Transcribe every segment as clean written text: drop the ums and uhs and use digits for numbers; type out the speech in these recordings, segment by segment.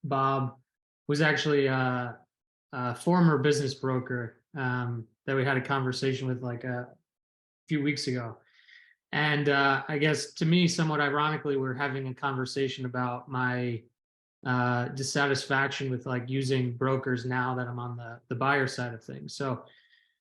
Bob was actually a former business broker that we had a conversation with like a few weeks ago. And I guess to me, somewhat ironically, we're having a conversation about my dissatisfaction with like using brokers now that I'm on the buyer side of things. So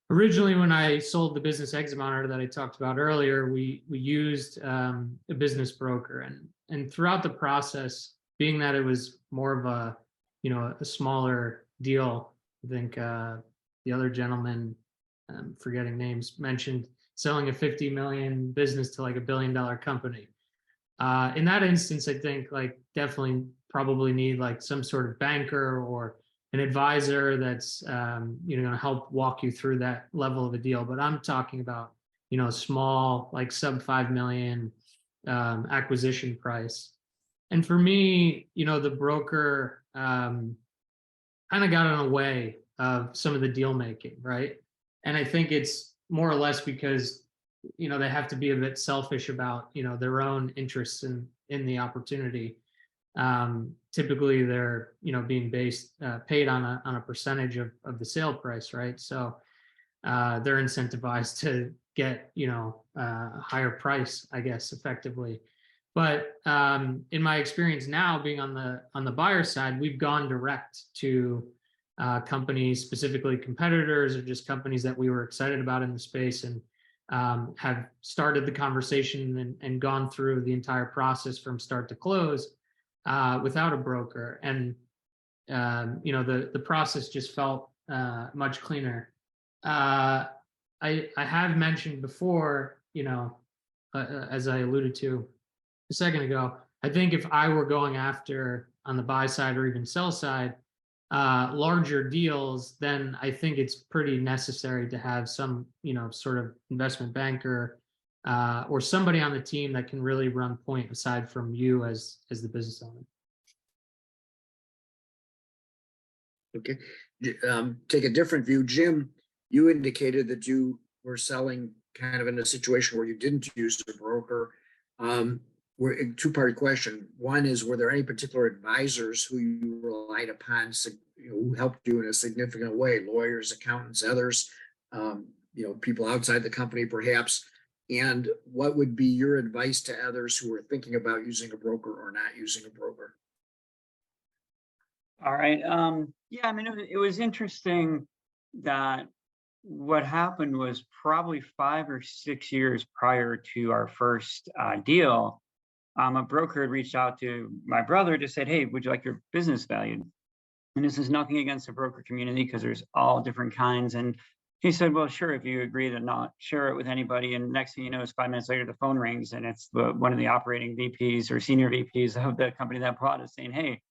originally, when I sold the business exit monitor that I talked about earlier, we used a business broker, and throughout the process, being that it was more of a a smaller deal, I think the other gentleman, forgetting names, mentioned selling a 50 million business to like $1 billion company. In that instance, I think like definitely probably need like some sort of banker or an advisor that's going to help walk you through that level of a deal. But I'm talking about small, like sub 5 million acquisition price. And for me, the broker kind of got in the way of some of the deal making, right? And I think it's more or less because they have to be a bit selfish about their own interests in the opportunity. Typically they're being paid on a percentage of the sale price, right? So they're incentivized to get a higher price, I guess, effectively. But in my experience now, being on the buyer side, we've gone direct to companies, specifically competitors or just companies that we were excited about in the space, and have started the conversation and gone through the entire process from start to close without a broker. And the process just felt much cleaner. I have mentioned before, as I alluded to a second ago, I think if I were going after on the buy side or even sell side larger deals, then I think it's pretty necessary to have some sort of investment banker or somebody on the team that can really run point aside from you as the business owner. Okay. Take a different view. Jim, you indicated that you were selling kind of in a situation where you didn't use a broker. Two-part question. One is, were there any particular advisors who you relied upon, who helped you in a significant way? Lawyers, accountants, others, people outside the company perhaps. And what would be your advice to others who are thinking about using a broker or not using a broker? All right. Yeah, I mean, it was interesting that what happened was probably 5 or 6 years prior to our first deal, a broker had reached out to my brother to say, hey, would you like your business valued? And this is nothing against the broker community, because there's all different kinds. And he said, well, sure, if you agree to not share it with anybody. And next thing you know, is 5 minutes later, the phone rings, and it's one of the operating VPs or senior VPs of the company that bought it saying, hey,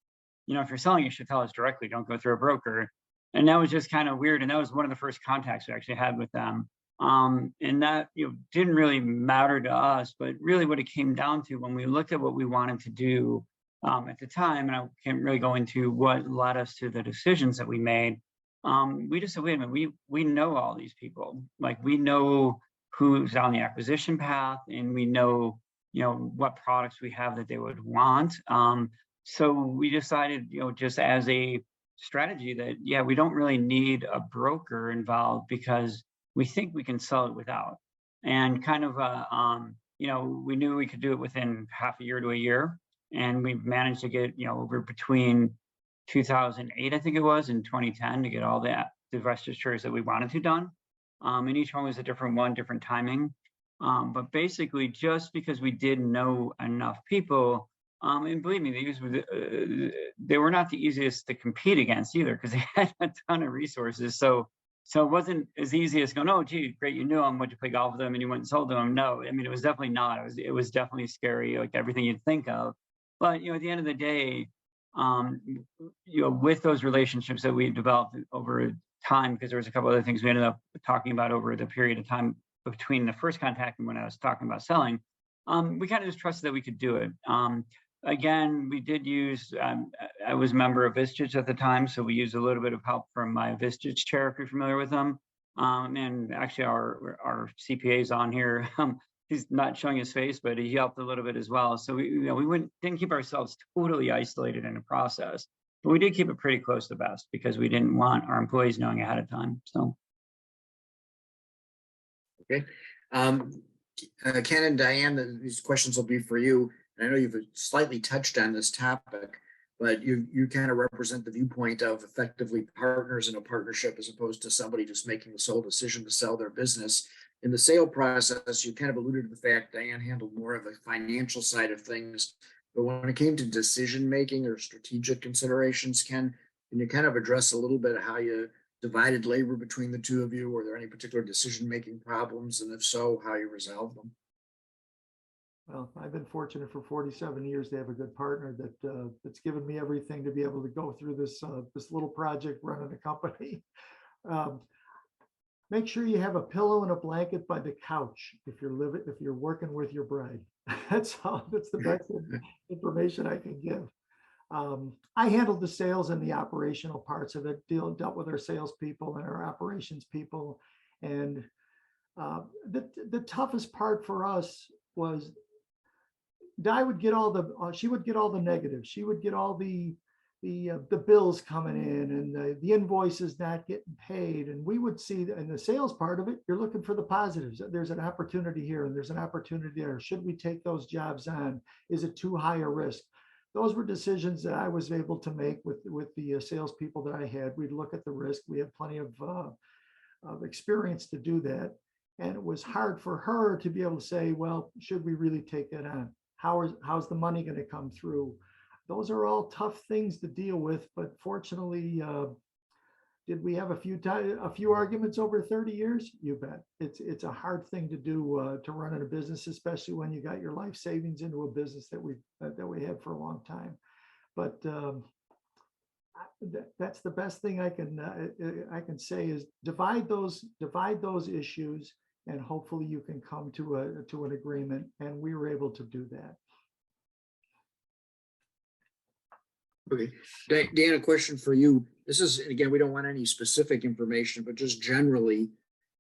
if you're selling, you should tell us directly. Don't go through a broker. And that was just kind of weird. And that was one of the first contacts we actually had with them. And that didn't really matter to us, but really what it came down to when we looked at what we wanted to do at the time, and I can't really go into what led us to the decisions that we made. We just said, wait a minute, we know all these people. Like, we know who's on the acquisition path, and we know what products we have that they would want. So we decided, just as a strategy that, yeah, we don't really need a broker involved, because we think we can sell it without. And kind of, we knew we could do it within half a year to a year. And we managed to get, over between 2008, I think it was, and 2010 to get all the divestitures that we wanted to done. And each one was a different one, different timing. But basically, just because we didn't know enough people, and believe me, they were not the easiest to compete against either, because they had a ton of resources. So it wasn't as easy as going, oh, gee, great, you knew them, would you play golf with them, and you went and sold them? No, I mean, it was definitely not. It was definitely scary, like everything you'd think of. But at the end of the day, with those relationships that we developed over time, because there was a couple other things we ended up talking about over the period of time between the first contact and when I was talking about selling, we kind of just trusted that we could do it. Again, we did use, I was a member of Vistage at the time, so we used a little bit of help from my Vistage chair, if you're familiar with them. And actually our CPAs on here, he's not showing his face, but he helped a little bit as well. So we didn't keep ourselves totally isolated in the process, but we did keep it pretty close to best because we didn't want our employees knowing ahead of time. So. Okay. Ken and Diane, these questions will be for you. And I know you've slightly touched on this topic, but you kind of represent the viewpoint of effectively partners in a partnership as opposed to somebody just making the sole decision to sell their business. In the sale process, you kind of alluded to the fact Diane handled more of the financial side of things, but when it came to decision making or strategic considerations, Ken, can you kind of address a little bit of how you divided labor between the two of you? Were there any particular decision-making problems? And if so, how you resolved them? Well, I've been fortunate for 47 years to have a good partner that's given me everything to be able to go through this little project running a company. Make sure you have a pillow and a blanket by the couch if you're working with your bride. That's the best information I can give. I handled the sales and the operational parts of it, dealt with our salespeople and our operations people. And the toughest part for us was Di would get she would get all the negatives. She would get all the bills coming in and the invoices not getting paid. And we would see in the sales part of it, you're looking for the positives. There's an opportunity here and there's an opportunity there. Should we take those jobs on? Is it too high a risk? Those were decisions that I was able to make with the salespeople that I had. We'd look at the risk. We had plenty of experience to do that. And it was hard for her to be able to say, well, should we really take that on? How's the money going to come through? Those are all tough things to deal with, but fortunately, did we have a few arguments over 30 years? You bet. It's a hard thing to do to run in a business, especially when you got your life savings into a business that we had for a long time. But that's the best thing I can say is divide those issues, and hopefully you can come to an agreement. And we were able to do that. Okay, Dan, a question for you. This is, again, we don't want any specific information, but just generally,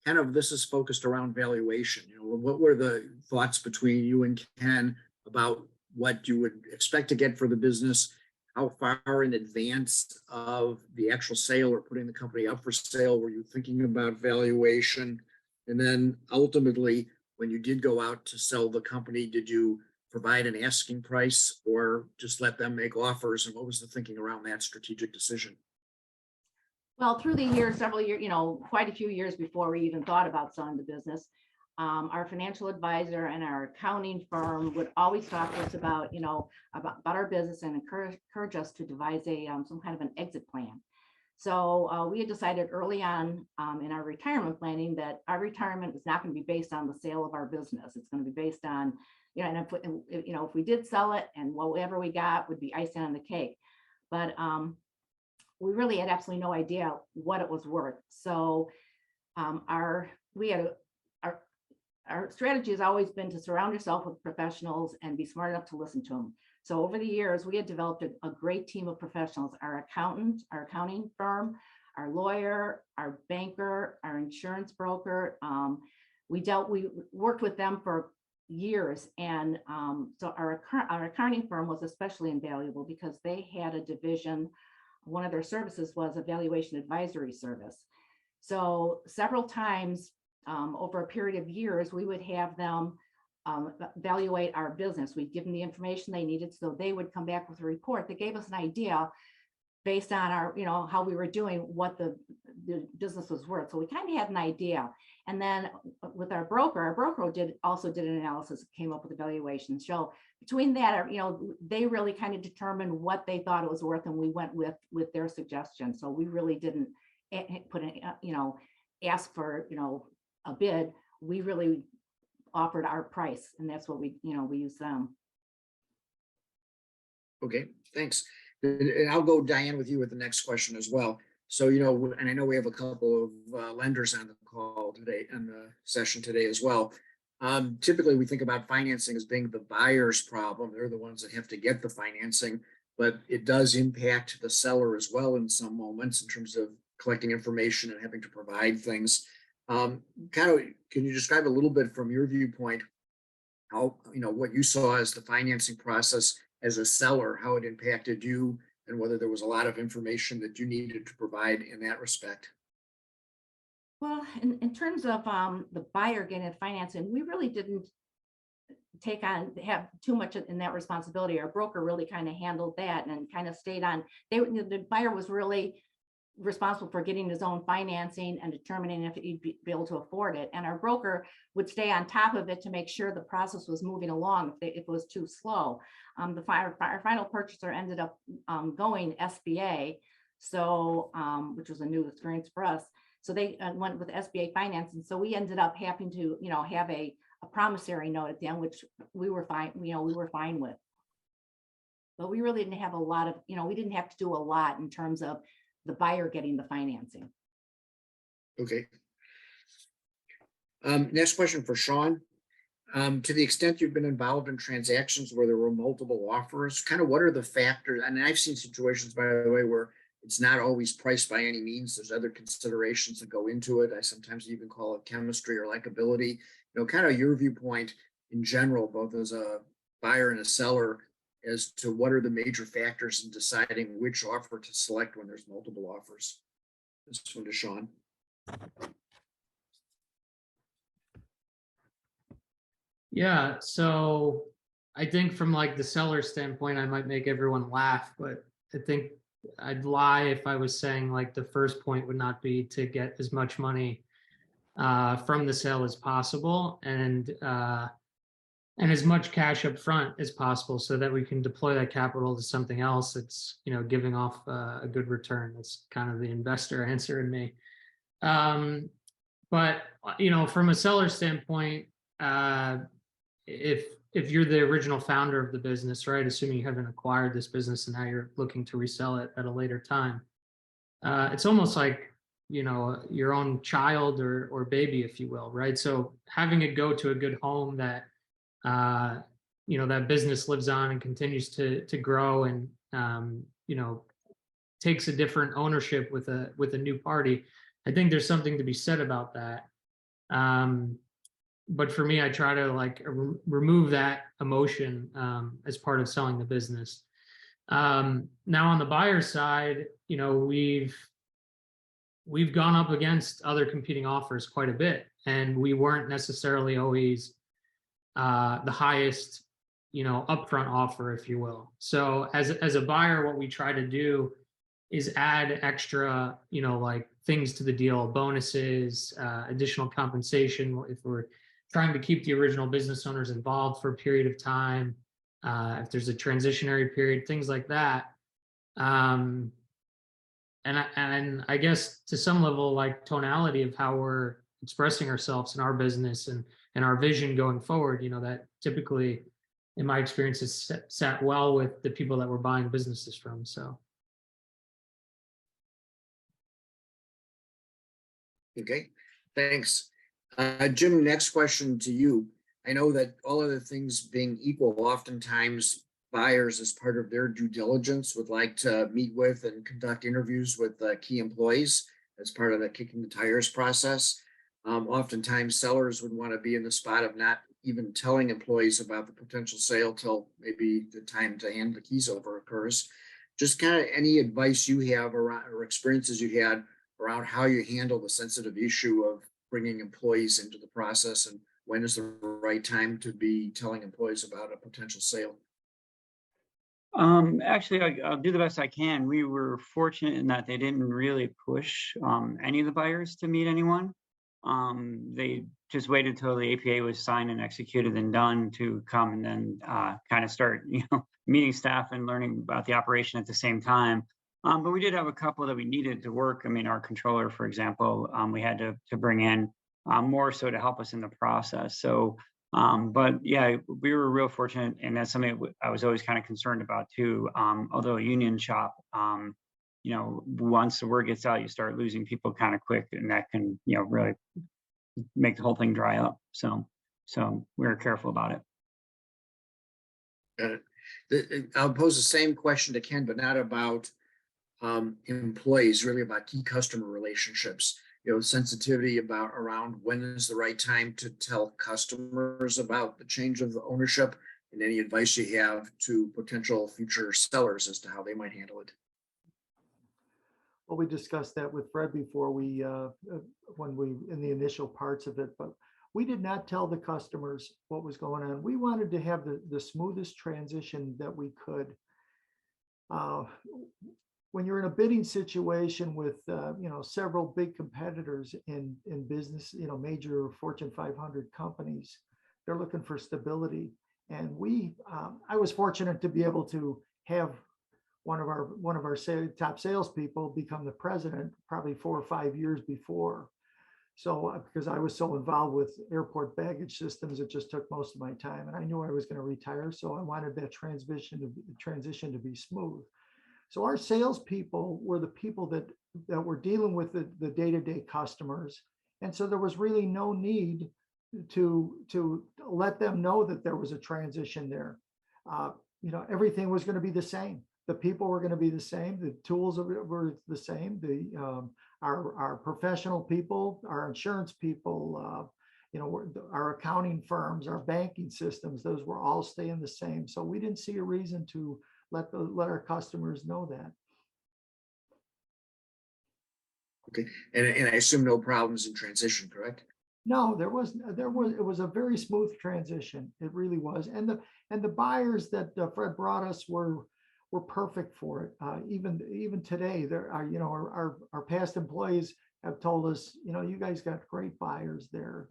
kind of this is focused around valuation. What were the thoughts between you and Ken about what you would expect to get for the business? How far in advance of the actual sale or putting the company up for sale were you thinking about valuation? And then ultimately, when you did go out to sell the company, did you provide an asking price or just let them make offers? And what was the thinking around that strategic decision? Well, through the years, several years, quite a few years before we even thought about selling the business, our financial advisor and our accounting firm would always talk to us about our business and encourage us to devise some kind of an exit plan. So we had decided early on in our retirement planning that our retirement was not going to be based on the sale of our business. It's going to be based on, and if we did sell it and whatever we got would be icing on the cake. But we really had absolutely no idea what it was worth. So our strategy has always been to surround yourself with professionals and be smart enough to listen to them. So over the years, we had developed a great team of professionals, our accountant, our accounting firm, our lawyer, our banker, our insurance broker. We worked with them for years. And so our accounting firm was especially invaluable because they had a division. One of their services was a valuation advisory service. So several times over a period of years, we would have them evaluate our business. We'd give them the information they needed, so they would come back with a report that gave us an idea based on our, how we were doing, what the business was worth. So we kind of had an idea. And then with our broker also did an analysis, came up with a valuation. So between that, they really kind of determined what they thought it was worth, and we went with their suggestion. So we really didn't put in, ask for, a bid. We really offered our price, and that's what we use them. Okay, thanks. And I'll go, Diane, with you with the next question as well. So, and I know we have a couple of lenders on the call today, on the session today as well. Typically, we think about financing as being the buyer's problem. They're the ones that have to get the financing, but it does impact the seller as well in some moments in terms of collecting information and having to provide things. Can you describe a little bit from your viewpoint how, what you saw as the financing process as a seller, how it impacted you, and whether there was a lot of information that you needed to provide in that respect. Well, in terms of the buyer getting financing, we really didn't have too much in that responsibility. Our broker really kind of handled that and kind of stayed on. The buyer was really responsible for getting his own financing and determining if he'd be able to afford it. And our broker would stay on top of it to make sure the process was moving along if it was too slow. Our final purchaser ended up going SBA, so which was a new experience for us. So they went with SBA financing. So we ended up having to, have a promissory note at the end, which we were fine, we were fine with. But we really didn't have a lot of, we didn't have to do a lot in terms of the buyer getting the financing. Okay. Next question for Sean. To the extent you've been involved in transactions where there were multiple offers, kind of what are the factors? And I've seen situations, by the way, where it's not always priced by any means. There's other considerations that go into it. I sometimes even call it chemistry or likability. Kind of your viewpoint in general, both as a buyer and a seller, as to what are the major factors in deciding which offer to select when there's multiple offers. This one to Sean. Yeah, so I think from like the seller standpoint, I might make everyone laugh, but I think I'd lie if I was saying like the first point would not be to get as much money from the sale as possible, and as much cash up front as possible, so that we can deploy that capital to something else that's giving off a good return. That's kind of the investor answer in me. But from a seller standpoint, if you're the original founder of the business, right, assuming you haven't acquired this business and now you're looking to resell it at a later time, it's almost like your own child or baby, if you will, right? So having it go to a good home that that business lives on and continues to grow, and takes a different ownership with a new party, I think there's something to be said about that. But for me, I try to remove that emotion as part of selling the business. Now on the buyer side, we've gone up against other competing offers quite a bit, and we weren't necessarily always the highest, upfront offer, if you will. So as a buyer, what we try to do is add extra, things to the deal, bonuses, additional compensation if we're trying to keep the original business owners involved for a period of time, if there's a transitionary period, things like that. And I guess to some level, like tonality of how we're expressing ourselves in our business and our vision going forward, that typically, in my experience, has sat well with the people that we're buying businesses from. So. Okay, thanks. Jim, next question to you. I know that all other things being equal, oftentimes buyers, as part of their due diligence, would like to meet with and conduct interviews with key employees as part of the kicking the tires process. Oftentimes sellers would want to be in the spot of not even telling employees about the potential sale till maybe the time to hand the keys over occurs. Just kind of any advice you have around, or experiences you had around how you handle the sensitive issue of bringing employees into the process, and when is the right time to be telling employees about a potential sale? Actually, I'll do the best I can. We were fortunate in that they didn't really push any of the buyers to meet anyone. They just waited till the APA was signed and executed and done to come and then kind of start, meeting staff and learning about the operation at the same time. But we did have a couple that we needed to work. I mean, our controller, for example, we had to bring in more so to help us in the process. So, but yeah, we were real fortunate, and that's something I was always kind of concerned about too. Although a union shop, once the word gets out, you start losing people kind of quick, and that can, really make the whole thing dry up. So we were careful about it. Got it. I'll pose the same question to Ken, but not about employees, really about key customer relationships. sensitivity around when is the right time to tell customers about the change of the ownership, and any advice you have to potential future sellers as to how they might handle it. Well, we discussed that with Fred before when we, in the initial parts of it, but we did not tell the customers what was going on. We wanted to have the smoothest transition that we could. When you're in a bidding situation with, several big competitors in business, major Fortune 500 companies, they're looking for stability. And I was fortunate to be able to have one of our top salespeople become the president probably 4 or 5 years before. So because I was so involved with airport baggage systems, it just took most of my time, and I knew I was going to retire. So I wanted that transition to be smooth. So our salespeople were the people that were dealing with the day-to-day customers, and so there was really no need to let them know that there was a transition there. Everything was going to be the same. The people were going to be the same. The tools were the same. Our professional people, our insurance people, our accounting firms, our banking systems, those were all staying the same. So we didn't see a reason to let our customers know that. Okay, and I assume no problems in transition, correct? No, it was a very smooth transition. It really was. And the buyers that Fred brought us were perfect for it. Even today, our past employees have told us, you guys got great buyers there.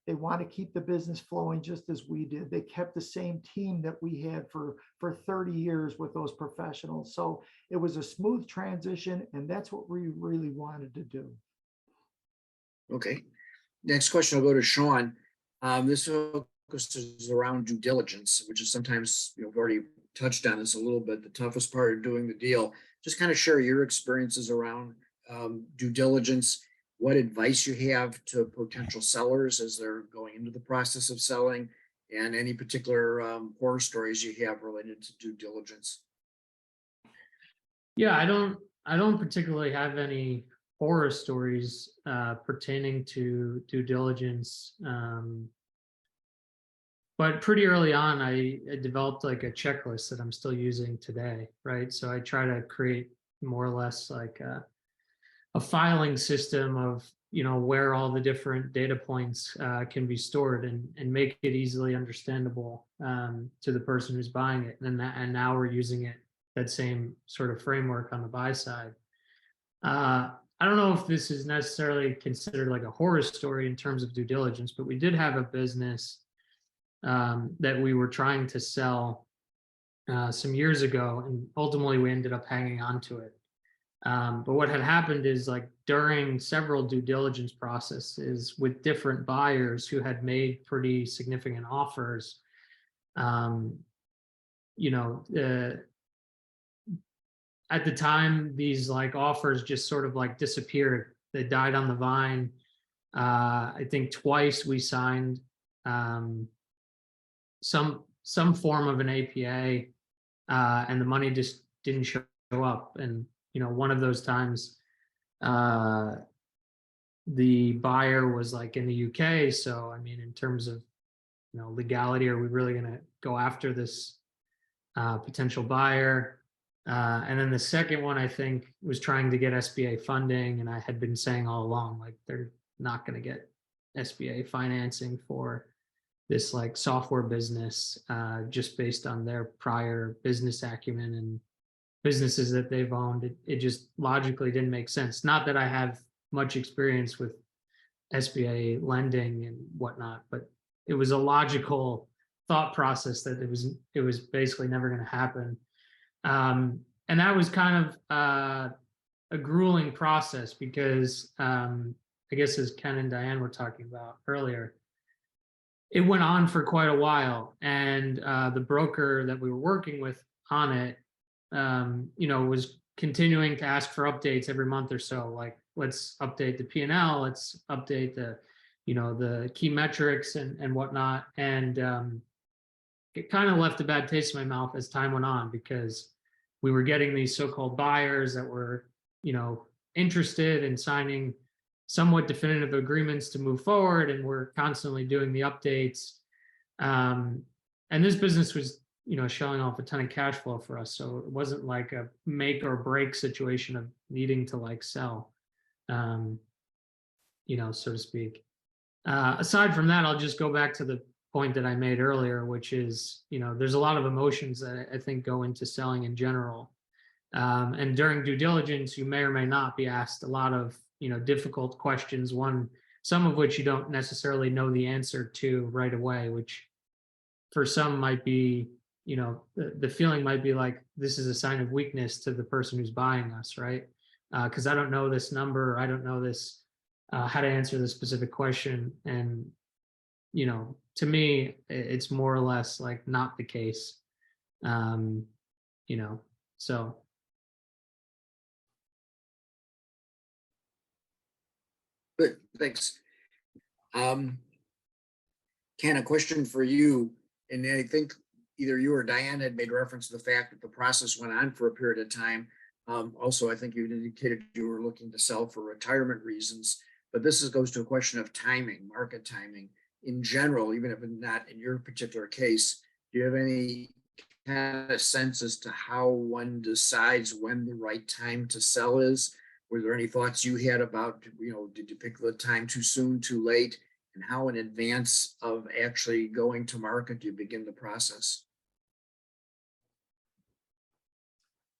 They want to keep the business flowing just as we did. They kept the same team that we had for 30 years with those professionals. So it was a smooth transition, and that's what we really wanted to do. Okay. Next question, I'll go to Sean. This focuses around due diligence, which is sometimes, we've already touched on this a little bit, the toughest part of doing the deal. Just kind of share your experiences around due diligence, what advice you have to potential sellers as they're going into the process of selling, and any particular horror stories you have related to due diligence. Yeah, I don't particularly have any horror stories pertaining to due diligence. But pretty early on, I developed like a checklist that I'm still using today, right? So I try to create more or less like a filing system of, where all the different data points can be stored and make it easily understandable to the person who's buying it. And now we're using that same sort of framework on the buy side. I don't know if this is necessarily considered like a horror story in terms of due diligence, but we did have a business that we were trying to sell some years ago, and ultimately we ended up hanging on to it. But what had happened is, like, during several due diligence processes with different buyers who had made pretty significant offers, at the time, these like offers just sort of like disappeared. They died on the vine. I think twice we signed some form of an APA, and the money just didn't show up. And one of those times, the buyer was like in the UK. So I mean, in terms of legality, are we really going to go after this potential buyer? And then the second one, I think, was trying to get SBA funding, and I had been saying all along, like, they're not going to get SBA financing for this like software business, just based on their prior business acumen and businesses that they've owned. It just logically didn't make sense. Not that I have much experience with SBA lending and whatnot, but it was a logical thought process that it was basically never going to happen. And that was kind of a grueling process because, I guess, as Ken and Diane were talking about earlier, it went on for quite a while. And the broker that we were working with on it, was continuing to ask for updates every month or so. Like, let's update the P&L, let's update the key metrics and whatnot. And it kind of left a bad taste in my mouth as time went on, because we were getting these so-called buyers that were, interested in signing somewhat definitive agreements to move forward, and we're constantly doing the updates. And this business was, showing off a ton of cash flow for us, so it wasn't like a make or break situation of needing to like sell, so to speak. Aside from that, I'll just go back to the point that I made earlier, which is, there's a lot of emotions that I think go into selling in general. And during due diligence, you may or may not be asked a lot of, difficult questions, some of which you don't necessarily know the answer to right away, which for some might be, the feeling might be like, this is a sign of weakness to the person who's buying us, right? Because I don't know this number, I don't know this, how to answer this specific question. And, to me, it's more or less like not the case. So. Good, thanks. Ken, a question for you, and I think either you or Diane had made reference to the fact that the process went on for a period of time. Also, I think you indicated you were looking to sell for retirement reasons, but this goes to a question of timing, market timing in general, even if it's not in your particular case. Do you have any kind of sense as to how one decides when the right time to sell is? Were there any thoughts you had about, did you pick the time too soon, too late? And how in advance of actually going to market do you begin the process?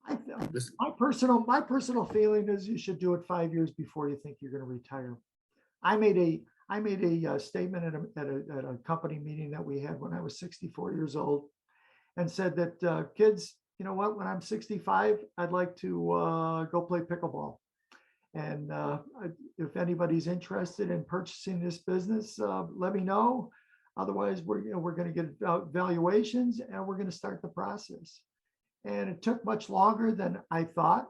My personal feeling is you should do it 5 years before you think you're going to retire. I made a statement at a company meeting that we had when I was 64 years old, and said that kids, you know what, when I'm 65, I'd like to go play pickleball. And if anybody's interested in purchasing this business, let me know. Otherwise, we're going to get valuations, and we're going to start the process. And it took much longer than I thought.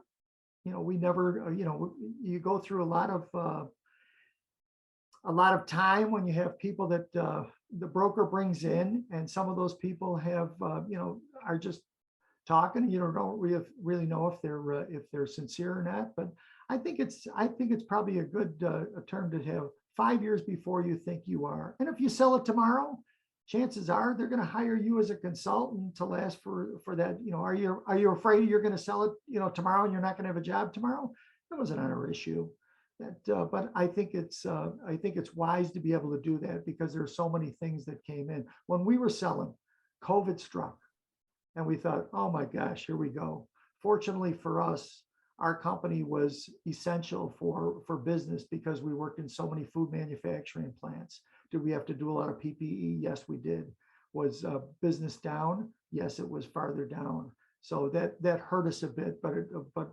We never, you go through a lot of time when you have people that the broker brings in, and some of those people have, are just talking. You don't really know if they're sincere or not. But I think it's probably a good term to have 5 years before you think you are. And if you sell it tomorrow, chances are they're going to hire you as a consultant to last for that. Are you afraid you're going to sell it, tomorrow, and you're not going to have a job tomorrow? That wasn't our issue. But I think it's wise to be able to do that, because there are so many things that came in. When we were selling, COVID struck, and we thought, oh my gosh, here we go. Fortunately for us, our company was essential for business, because we worked in so many food manufacturing plants. Did we have to do a lot of PPE? Yes, we did. Was business down? Yes, it was farther down. So that hurt us a bit, but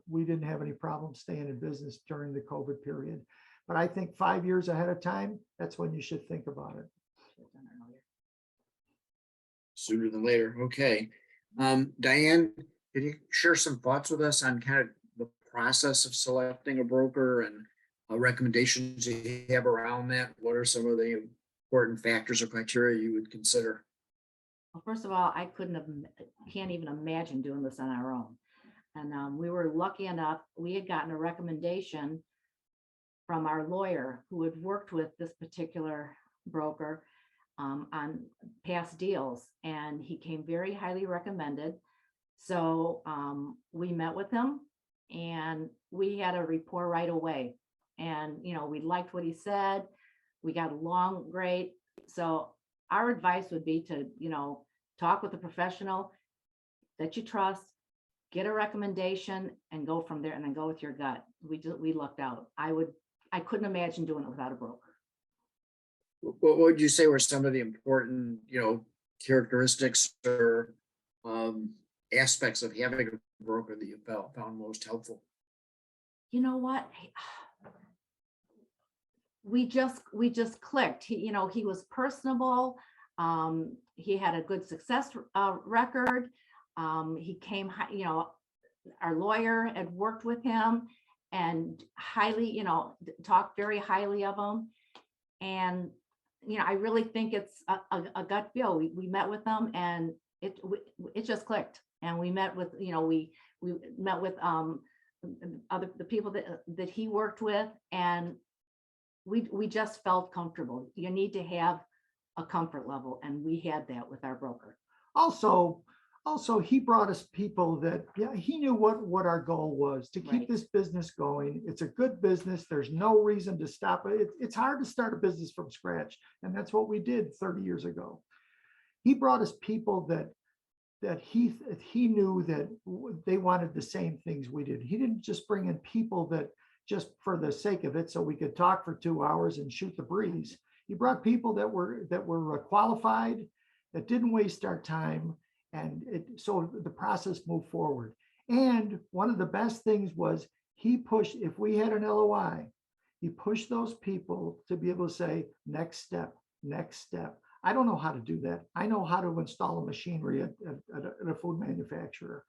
we didn't have any problem staying in business during the COVID period. But I think 5 years ahead of time, that's when you should think about it. Sooner than later. Okay. Diane, can you share some thoughts with us on kind of the process of selecting a broker and recommendations you have around that? What are some of the important factors or criteria you would consider? Well, first of all, can't even imagine doing this on our own. And we were lucky enough, we had gotten a recommendation from our lawyer who had worked with this particular broker on past deals, and he came very highly recommended. So we met with him, and we had a rapport right away. And, we liked what he said. We got along great. So our advice would be to, talk with a professional that you trust, get a recommendation, and go from there, and then go with your gut. We lucked out. I couldn't imagine doing it without a broker. What would you say were some of the important, characteristics or aspects of having a broker that you found most helpful? You know what? We just clicked. He was personable. He had a good success record. He came, our lawyer had worked with him and highly, talked very highly of him. And, I really think it's a gut feel. We met with them, and it just clicked. And we met with, we met with the people that he worked with, and we just felt comfortable. You need to have a comfort level, and we had that with our broker. Also, he brought us people that, yeah, he knew what our goal was, to keep Right. this business going. It's a good business. There's no reason to stop it. It's hard to start a business from scratch. And that's what we did 30 years ago. He brought us people that he knew that they wanted the same things we did. He didn't just bring in people that just for the sake of it, so we could talk for 2 hours and shoot the breeze. He brought people that were qualified, that didn't waste our time, and so the process moved forward. And one of the best things was he pushed, if we had an LOI, he pushed those people to be able to say, next step, next step. I don't know how to do that. I know how to install a machinery at a food manufacturer.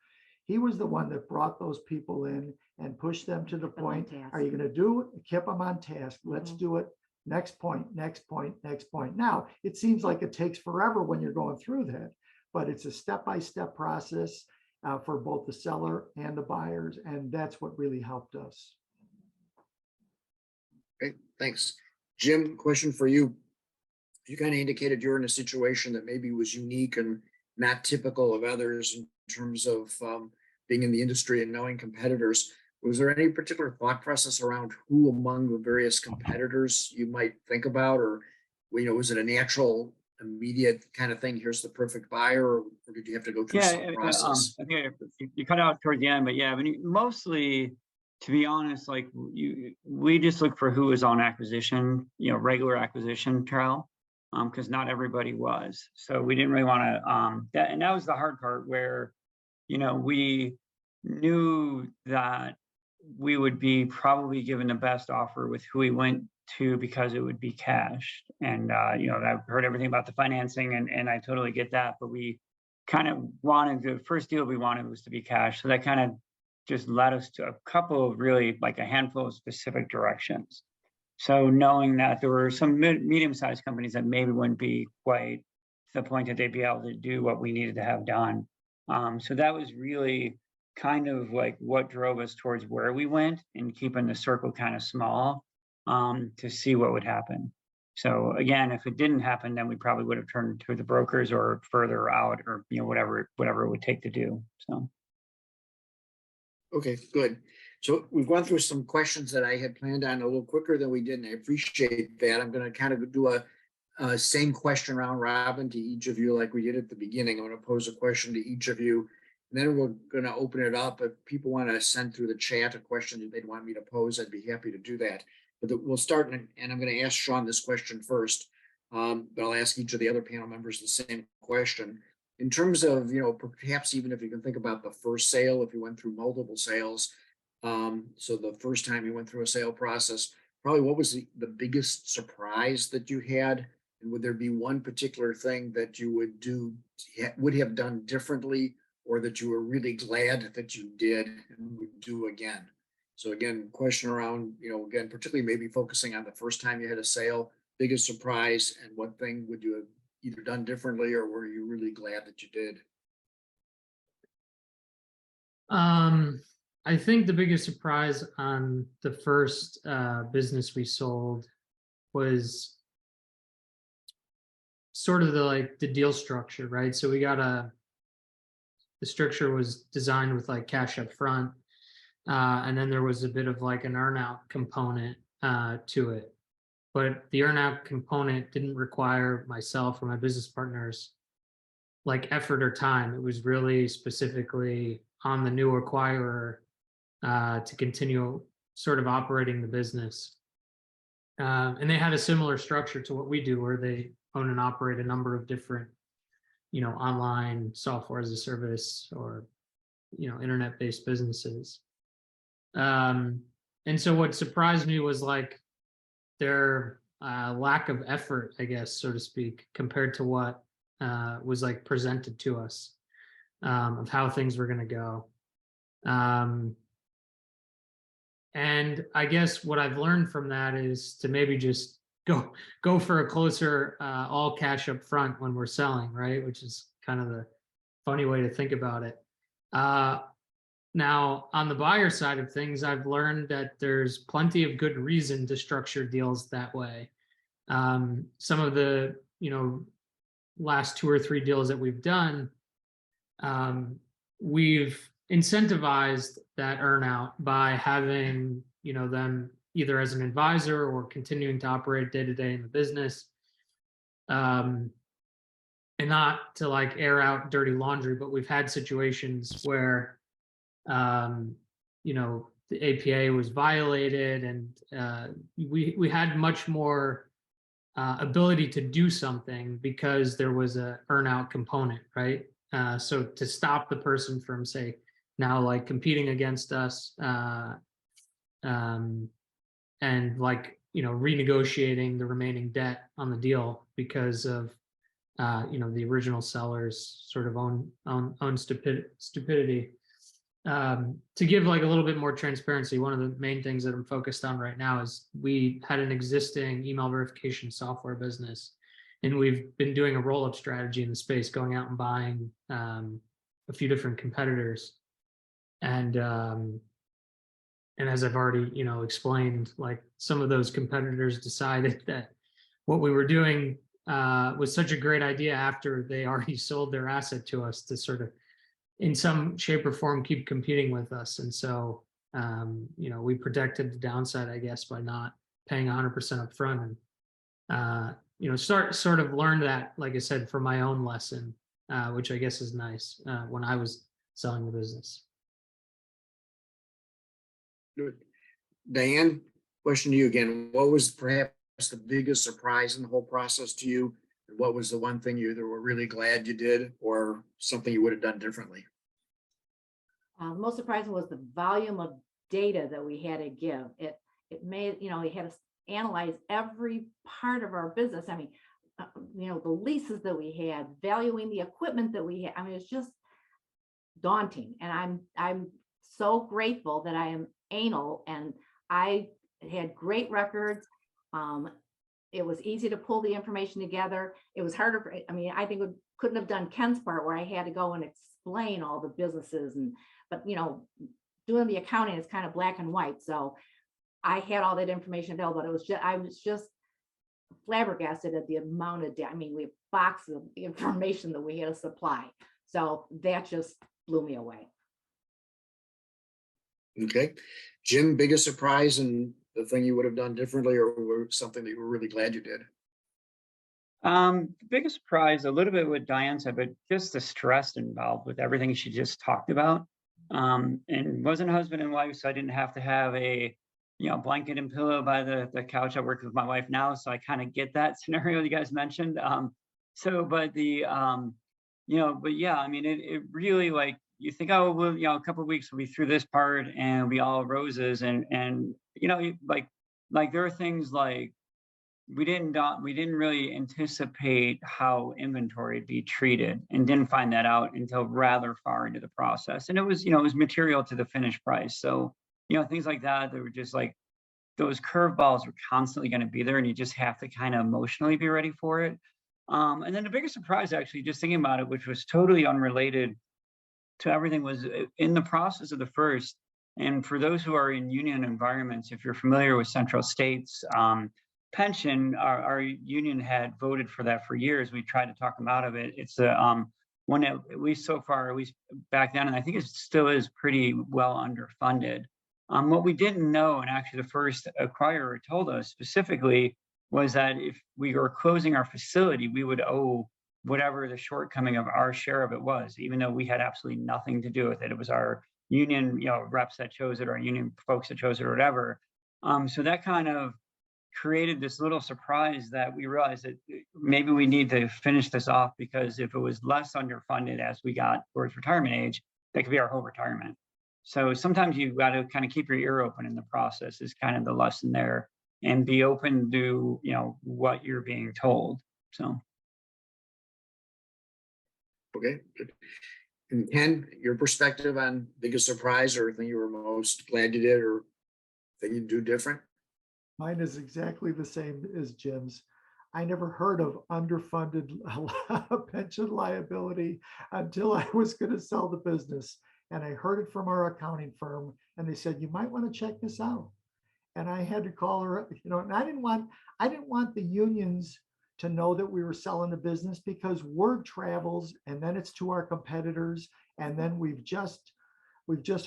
He was the one that brought those people in and pushed them to the Kept them on point. task. Are you going to do it? Keep them on task. Let's Mhm. do it. Next point, next point, next point. Now, it seems like it takes forever when you're going through that, but it's a step-by-step process for both the seller and the buyers. And that's what really helped us. Okay, thanks. Jim, question for you. You kind of indicated you're in a situation that maybe was unique and not typical of others in terms of being in the industry and knowing competitors. Was there any particular thought process around who among the various competitors you might think about, or was it a natural, immediate kind of thing? Here's the perfect buyer, or did you have to go through some process? I think you cut out towards the end, but yeah, I mean, mostly, to be honest, like we just look for who is on acquisition, regular acquisition trail, because not everybody was. So we didn't really want to, that was the hard part where, we knew that we would be probably given the best offer with who we went to because it would be cash. And, I've heard everything about the financing and I totally get that, but we kind of wanted, the first deal we wanted was to be cash. So that kind of just led us to a couple of really, like a handful of specific directions. So knowing that there were some medium-sized companies that maybe wouldn't be quite to the point that they'd be able to do what we needed to have done. So that was really kind of like what drove us towards where we went and keeping the circle kind of small to see what would happen. So again, if it didn't happen, then we probably would have turned to the brokers or further out or whatever it would take to do. So. Okay, good. So we've gone through some questions that I had planned on a little quicker than we did, and I appreciate that. I'm going to kind of do a same question round robin to each of you like we did at the beginning. I'm going to pose a question to each of you, and then we're going to open it up. If people want to send through the chat a question that they'd want me to pose, I'd be happy to do that. But we'll start, and I'm going to ask Sean this question first, but I'll ask each of the other panel members the same question. In terms of, perhaps even if you can think about the first sale, if you went through multiple sales, so the first time you went through a sale process, probably what was the biggest surprise that you had? And would there be one particular thing that you would have done differently, or that you were really glad that you did and would do again? So again, question around, again, particularly maybe focusing on the first time you had a sale, biggest surprise, and what thing would you have either done differently, or were you really glad that you did? I think the biggest surprise on the first business we sold was sort of the deal structure, right? So we got the structure was designed with like cash up front, and then there was a bit of like an earnout component to it. But the earnout component didn't require myself or my business partners like effort or time. It was really specifically on the new acquirer to continue sort of operating the business. And they had a similar structure to what we do, where they own and operate a number of different, online software as a service or, internet-based businesses. And so what surprised me was like their lack of effort, I guess, so to speak, compared to what was like presented to us of how things were going to go. And I guess what I've learned from that is to maybe just go for a closer all cash up front when we're selling, right? Which is kind of the funny way to think about it. Now, on the buyer side of things, I've learned that there's plenty of good reason to structure deals that way. Some of the, last 2 or 3 deals that we've done, we've incentivized that earnout by having, them either as an advisor or continuing to operate day to day in the business. And not to like air out dirty laundry, but we've had situations where, the APA was violated, and we had much more ability to do something because there was a earnout component, right? So to stop the person from, say, now like competing against us, and like renegotiating the remaining debt on the deal because of the original seller's sort of own stupidity. To give like a little bit more transparency, one of the main things that I'm focused on right now is we had an existing email verification software business, and we've been doing a roll-up strategy in the space, going out and buying a few different competitors. And as I've already, explained, like some of those competitors decided that what we were doing was such a great idea after they already sold their asset to us to sort of, in some shape or form, keep competing with us. And so, we protected the downside, I guess, by not paying 100% up front, and, sort of learn that, like I said, for my own lesson, which I guess is nice when I was selling the business. Good. Diane, question to you again. What was perhaps the biggest surprise in the whole process to you? And what was the one thing you either were really glad you did or something you would have done differently? Most surprising was the volume of data that we had to give. It made, we had to analyze every part of our business. I mean, the leases that we had, valuing the equipment that we had. I mean, it's just daunting. And I'm so grateful that I am anal, and I had great records. It was easy to pull the information together. It was harder. I think couldn't have done Ken's part where I had to go and explain all the businesses, but doing the accounting is kind of black and white. So I had all that information available, but I was just flabbergasted at the amount of data. We have boxes of information that we had to supply. So that just blew me away. Okay. Jim, biggest surprise and the thing you would have done differently, or something that you were really glad you did? The biggest surprise, a little bit what Diane said, but just the stress involved with everything she just talked about. And wasn't husband and wife, so I didn't have to have a blanket and pillow by the couch. I work with my wife now, so I kind of get that scenario you guys mentioned. But yeah, it really, like, you think, oh, well, a couple of weeks we'll be through this part and we all roses, and like there are things like we didn't really anticipate how inventory would be treated, and didn't find that out until rather far into the process. And it was material to the finished price. So, things like that were just like, those curveballs are constantly going to be there, and you just have to kind of emotionally be ready for it. And then the biggest surprise, actually, just thinking about it, which was totally unrelated to everything, was in the process of the first. And for those who are in union environments, if you're familiar with Central States pension, our union had voted for that for years. We tried to talk them out of it. It's one that, at least so far, at least back then, and I think it still is pretty well underfunded. What we didn't know, and actually the first acquirer told us specifically, was that if we were closing our facility, we would owe whatever the shortcoming of our share of it was, even though we had absolutely nothing to do with it. It was our union, reps that chose it, or union folks that chose it, or whatever. So that kind of created this little surprise that we realized that maybe we need to finish this off, because if it was less underfunded as we got towards retirement age, that could be our whole retirement. So sometimes you've got to kind of keep your ear open in the process, is kind of the lesson there, and be open to, what you're being told. So. Okay, good. And Ken, your perspective on biggest surprise, or thing you were most glad you did, or thing you do different? Mine is exactly the same as Jim's. I never heard of underfunded pension liability until I was going to sell the business. And I heard it from our accounting firm, and they said, you might want to check this out. And I had to call her, and I didn't want the unions to know that we were selling the business, because word travels and then it's to our competitors. And then we've just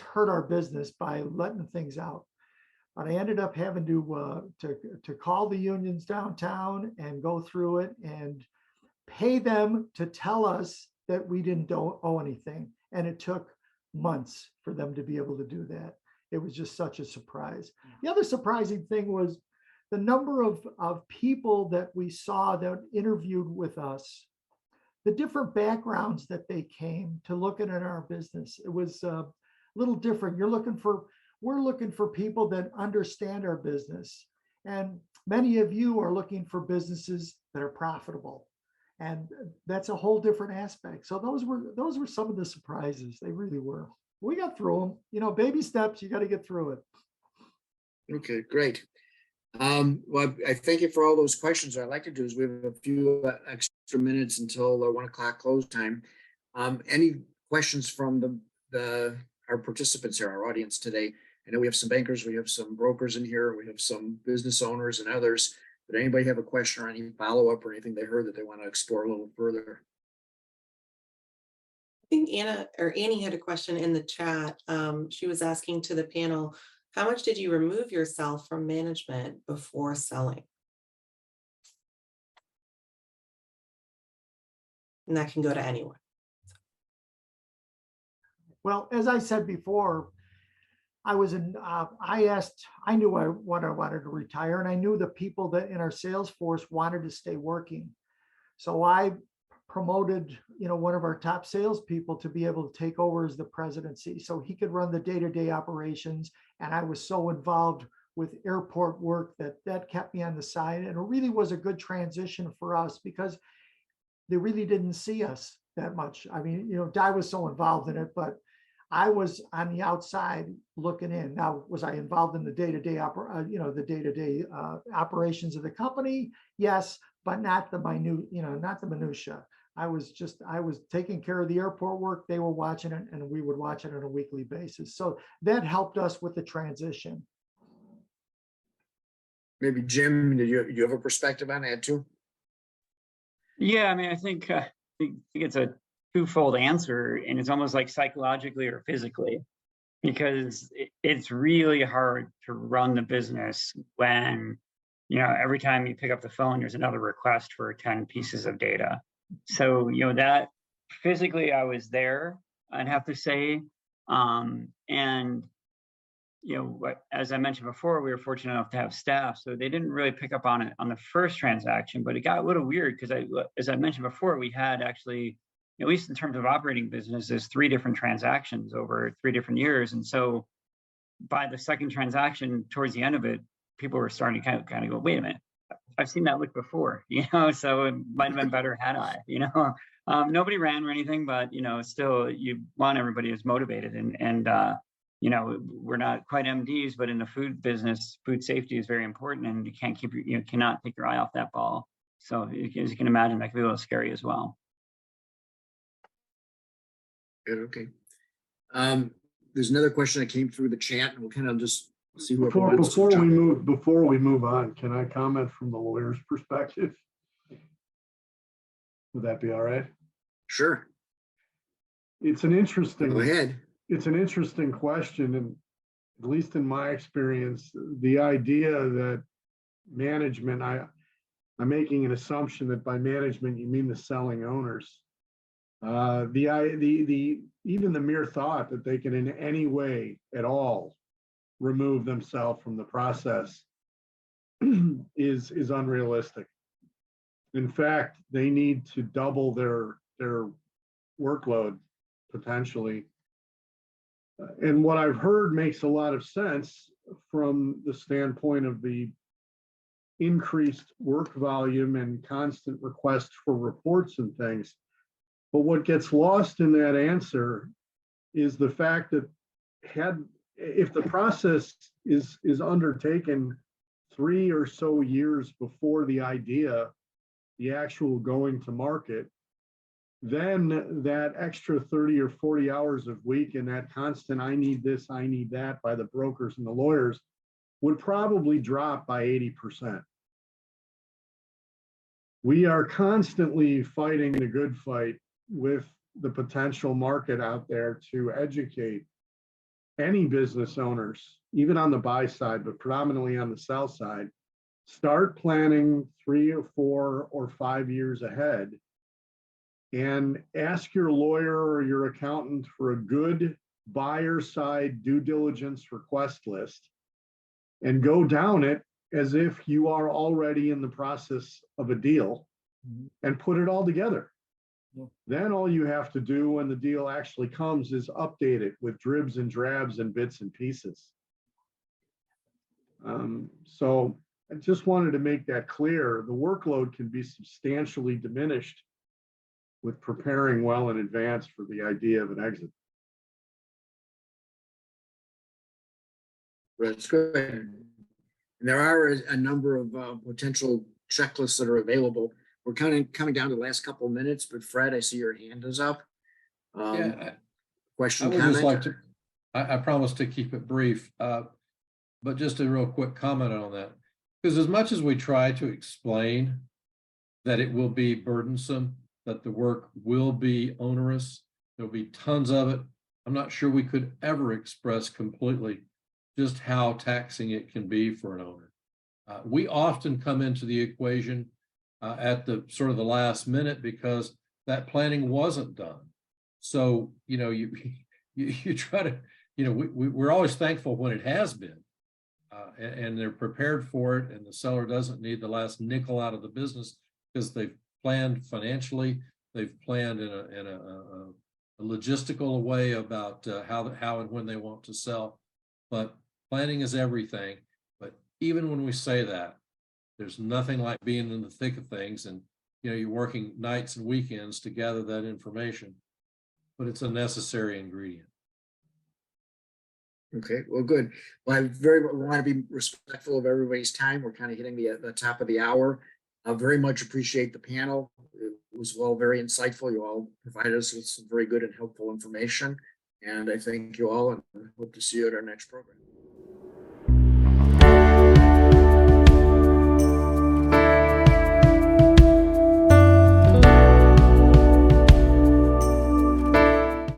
hurt our business by letting things out. But I ended up having to call the unions downtown and go through it and pay them to tell us that we didn't owe anything. And it took months for them to be able to do that. It was just such a surprise. The other surprising thing was the number of people that we saw that interviewed with us, the different backgrounds that they came to look at in our business. It was a little different. We're looking for people that understand our business. And many of you are looking for businesses that are profitable. And that's a whole different aspect. So those were some of the surprises. They really were. We got through them, baby steps, you got to get through it. Okay, great. Well, I thank you for all those questions. What I'd like to do is we have a few extra minutes until 1 o'clock close time. Any questions from our participants here, our audience today? I know we have some bankers, we have some brokers in here, we have some business owners and others. But anybody have a question or any follow-up or anything they heard that they want to explore a little further? I think Annie had a question in the chat. She was asking to the panel, how much did you remove yourself from management before selling? And that can go to anyone. Well, as I said before, I knew what I wanted to retire, and I knew the people that in our sales force wanted to stay working. So I promoted, one of our top salespeople to be able to take over as the presidency, so he could run the day-to-day operations. And I was so involved with airport work that kept me on the side. And it really was a good transition for us, because they really didn't see us that much. I mean, Di was so involved in it, but I was on the outside looking in. Now, was I involved in the day-to-day operations of the company? Yes, but not the not the minutia. I was taking care of the airport work. They were watching it, and we would watch it on a weekly basis. So that helped us with the transition. Maybe Jim, do you have a perspective on that too? Yeah, I mean, I think it's a twofold answer, and it's almost like psychologically or physically, because it's really hard to run the business when, every time you pick up the phone, there's another request for 10 pieces of data. So, that physically I was there, I'd have to say. And, as I mentioned before, we were fortunate enough to have staff, so they didn't really pick up on it on the first transaction, but it got a little weird because as I mentioned before, we had actually, at least in terms of operating businesses, 3 different transactions over 3 different years. And so by the second transaction, towards the end of it, people were starting to kind of go, wait a minute, I've seen that look before, so it might have been better had I, nobody ran or anything, but, still you want everybody who's motivated and we're not quite MDs, but in the food business, food safety is very important, and you cannot take your eye off that ball. So as you can imagine, that can be a little scary as well. Good. Okay. There's another question that came through the chat, and we'll kind of just see who before we move on. Can I comment from the lawyer's perspective? Would that be all right? Sure. It's an interesting. Go ahead. It's an interesting question, and at least in my experience, the idea that management, I'm making an assumption that by management you mean the selling owners. Even the mere thought that they can in any way at all remove themselves from the process is unrealistic. In fact, they need to double their workload potentially. And what I've heard makes a lot of sense from the standpoint of the increased work if and constant requests for reports and things. But what gets lost in that answer is the fact that if the process is undertaken 3 or so years before the idea, the actual going to market, then that extra 30 or 40 hours a week and that constant, I need this, I need that by the brokers and the lawyers would probably drop by 80%. We are constantly fighting the good fight with the potential market out there to educate any business owners, even on the buy side, but predominantly on the sell side. Start planning 3 or 4 or 5 years ahead and ask your lawyer or your accountant for a good buyer side due diligence request list and go down it as if you are already in the process of a deal and put it all together. Then all you have to do when the deal actually comes is update it with dribs and drabs and bits and pieces. So I just wanted to make that clear. The workload can be substantially diminished with preparing well in advance for the idea of an exit. That's good. And there are a number of potential checklists that are available. We're kind of coming down to the last couple of minutes, but Fred, I see your hand is up. Yeah, Question, I would comment? just like to, I promise to keep it brief, but just a real quick comment on that. Because as much as we try to explain that it will be burdensome, that the work will be onerous, there'll be tons of it, I'm not sure we could ever express completely just how taxing it can be for an owner. We often come into the equation at the sort of the last minute because that planning wasn't done. So, you know, you try to, you know, we're always thankful when it has been, and they're prepared for it, and the seller doesn't need the last nickel out of the business because they've planned financially, they've planned in a logistical way about how and when they want to sell. But planning is everything. But even when we say that, there's nothing like being in the thick of things, and you know, you're working nights and weekends to gather that information, but it's a necessary ingredient. Okay, well, good. Well, I very want to be respectful of everybody's time. We're kind of hitting the top of the hour. I very much appreciate the panel. It was all very insightful. You all provided us with some very good and helpful information. And I thank you all and hope to see you at our next program.